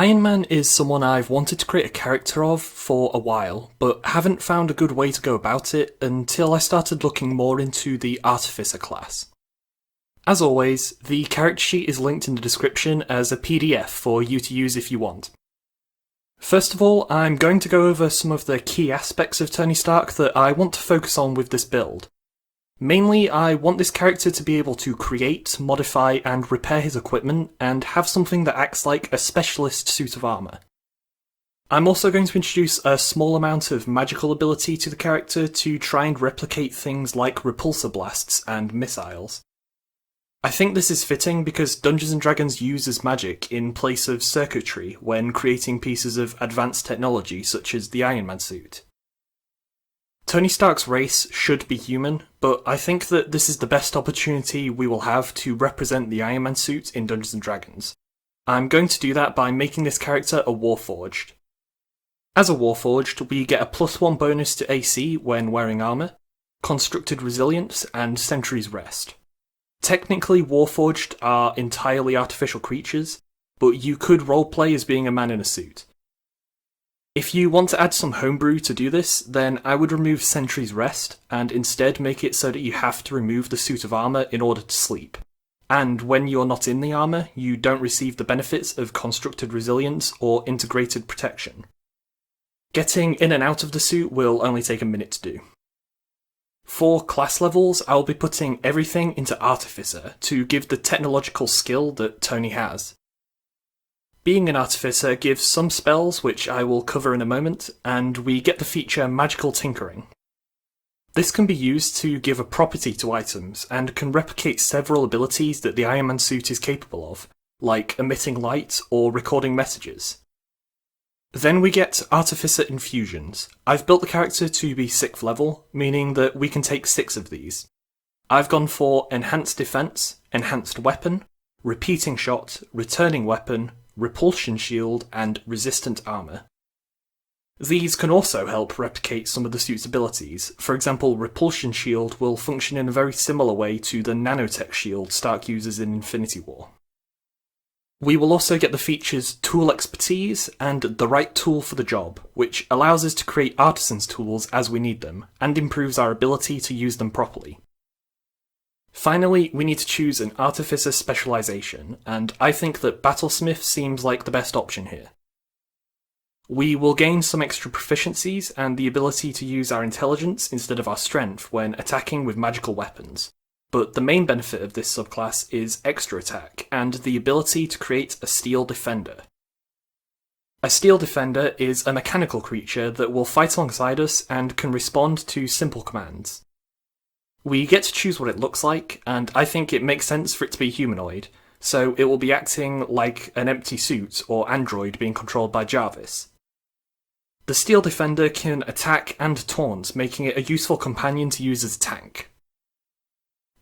Ironman is someone I've wanted to create a character of for a while, but haven't found a good way to go about it until I started looking more into the Artificer class. As always, the character sheet is linked in the description as a PDF for you to use if you want. First of all, I'm going to go over some of the key aspects of Tony Stark that I want to focus on with this build. Mainly, I want this character to be able to create, modify, and repair his equipment, and have something that acts like a specialist suit of armour. I'm also going to introduce a small amount of magical ability to the character to try and replicate things like repulsor blasts and missiles. I think this is fitting because Dungeons & Dragons uses magic in place of circuitry when creating pieces of advanced technology such as the Ironman suit. Tony Stark's race should be human, but I think that this is the best opportunity we will have to represent the Ironman suit in Dungeons & Dragons. I'm going to do that by making this character a Warforged. As a Warforged, we get a +1 bonus to AC when wearing armour, Constructed Resilience, and Sentry's Rest. Technically, Warforged are entirely artificial creatures, but you could roleplay as being a man in a suit. If you want to add some homebrew to do this, then I would remove Sentry's Rest, and instead make it so that you have to remove the suit of armour in order to sleep. And when you're not in the armour, you don't receive the benefits of Constructed Resilience or Integrated Protection. Getting in and out of the suit will only take a minute to do. For class levels, I'll be putting everything into Artificer to give the technological skill that Tony has. Being an Artificer gives some spells, which I will cover in a moment, and we get the feature Magical Tinkering. This can be used to give a property to items, and can replicate several abilities that the Iron Man suit is capable of, like emitting light or recording messages. Then we get Artificer Infusions. I've built the character to be 6th level, meaning that we can take 6 of these. I've gone for Enhanced Defense, Enhanced Weapon, Repeating Shot, Returning Weapon, Repulsion Shield, and Resistant Armour. These can also help replicate some of the suit's abilities. For example, Repulsion Shield will function in a very similar way to the nanotech shield Stark uses in Infinity War. We will also get the features Tool Expertise and the right tool for the job, which allows us to create artisan's tools as we need them, and improves our ability to use them properly. Finally, we need to choose an Artificer specialisation, and I think that Battlesmith seems like the best option here. We will gain some extra proficiencies and the ability to use our intelligence instead of our strength when attacking with magical weapons, but the main benefit of this subclass is extra attack and the ability to create a Steel Defender. A Steel Defender is a mechanical creature that will fight alongside us and can respond to simple commands. We get to choose what it looks like, and I think it makes sense for it to be humanoid, so it will be acting like an empty suit or android being controlled by Jarvis. The Steel Defender can attack and taunt, making it a useful companion to use as a tank.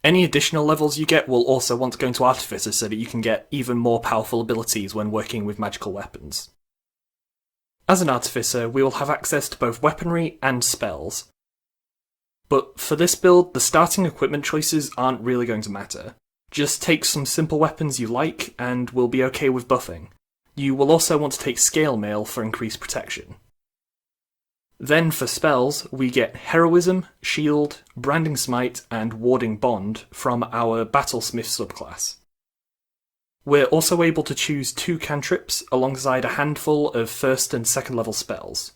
Any additional levels you get will also want to go into Artificer so that you can get even more powerful abilities when working with magical weapons. As an Artificer, we will have access to both weaponry and spells. But for this build, the starting equipment choices aren't really going to matter. Just take some simple weapons you like, and we'll be okay with buffing. You will also want to take Scale Mail for increased protection. Then for spells, we get Heroism, Shield, Branding Smite, and Warding Bond from our Battlesmith subclass. We're also able to choose 2 cantrips alongside a handful of 1st and 2nd level spells.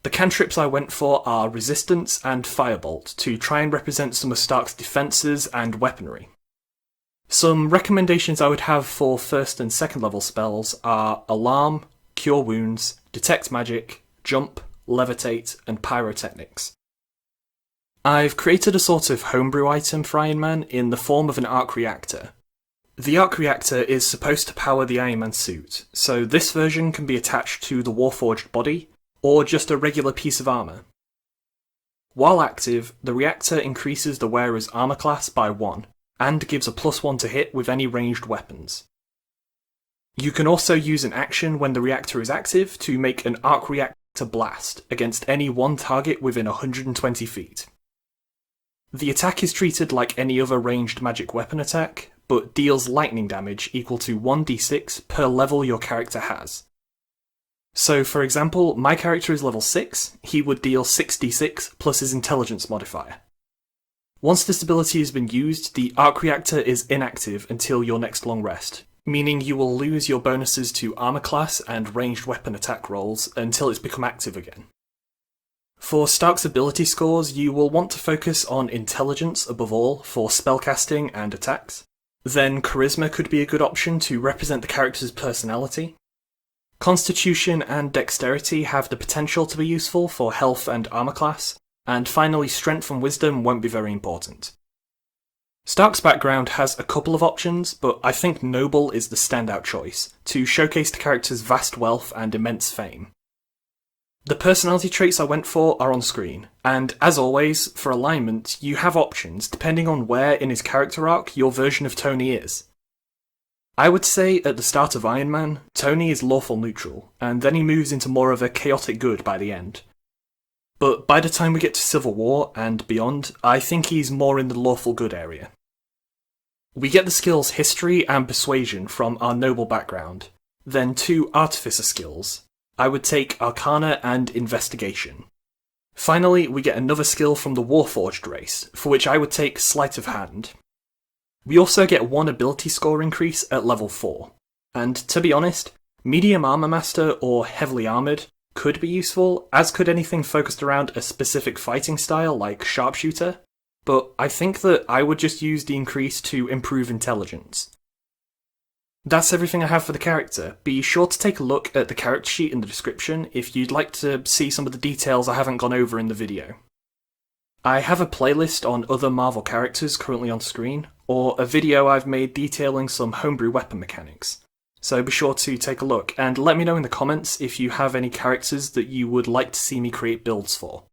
The cantrips I went for are Resistance and Firebolt to try and represent some of Stark's defences and weaponry. Some recommendations I would have for 1st and 2nd level spells are Alarm, Cure Wounds, Detect Magic, Jump, Levitate, and Pyrotechnics. I've created a sort of homebrew item for Iron Man in the form of an arc reactor. The arc reactor is supposed to power the Iron Man suit, so this version can be attached to the Warforged body, or just a regular piece of armour. While active, the reactor increases the wearer's armour class by 1, and gives a +1 to hit with any ranged weapons. You can also use an action when the reactor is active to make an arc reactor blast against any one target within 120 feet. The attack is treated like any other ranged magic weapon attack, but deals lightning damage equal to 1d6 per level your character has. So for example, my character is level 6, he would deal 6d6 plus his intelligence modifier. Once this ability has been used, the arc reactor is inactive until your next long rest, meaning you will lose your bonuses to armor class and ranged weapon attack rolls until it's become active again. For Stark's ability scores, you will want to focus on intelligence above all for spellcasting and attacks. Then charisma could be a good option to represent the character's personality. Constitution and dexterity have the potential to be useful for health and armor class, and finally strength and wisdom won't be very important. Stark's background has a couple of options, but I think Noble is the standout choice, to showcase the character's vast wealth and immense fame. The personality traits I went for are on screen, and as always, for alignment, you have options depending on where in his character arc your version of Tony is. I would say at the start of Ironman, Tony is lawful neutral, and then he moves into more of a chaotic good by the end. But by the time we get to Civil War and beyond, I think he's more in the lawful good area. We get the skills History and Persuasion from our Noble background, then 2 Artificer skills. I would take Arcana and Investigation. Finally, we get another skill from the Warforged race, for which I would take Sleight of Hand. We also get 1 ability score increase at level 4, and to be honest, Medium Armor Master or Heavily Armoured could be useful, as could anything focused around a specific fighting style like Sharpshooter, but I think that I would just use the increase to improve intelligence. That's everything I have for the character. Be sure to take a look at the character sheet in the description if you'd like to see some of the details I haven't gone over in the video. I have a playlist on other Marvel characters currently on screen, or a video I've made detailing some homebrew weapon mechanics. So be sure to take a look, and let me know in the comments if you have any characters that you would like to see me create builds for.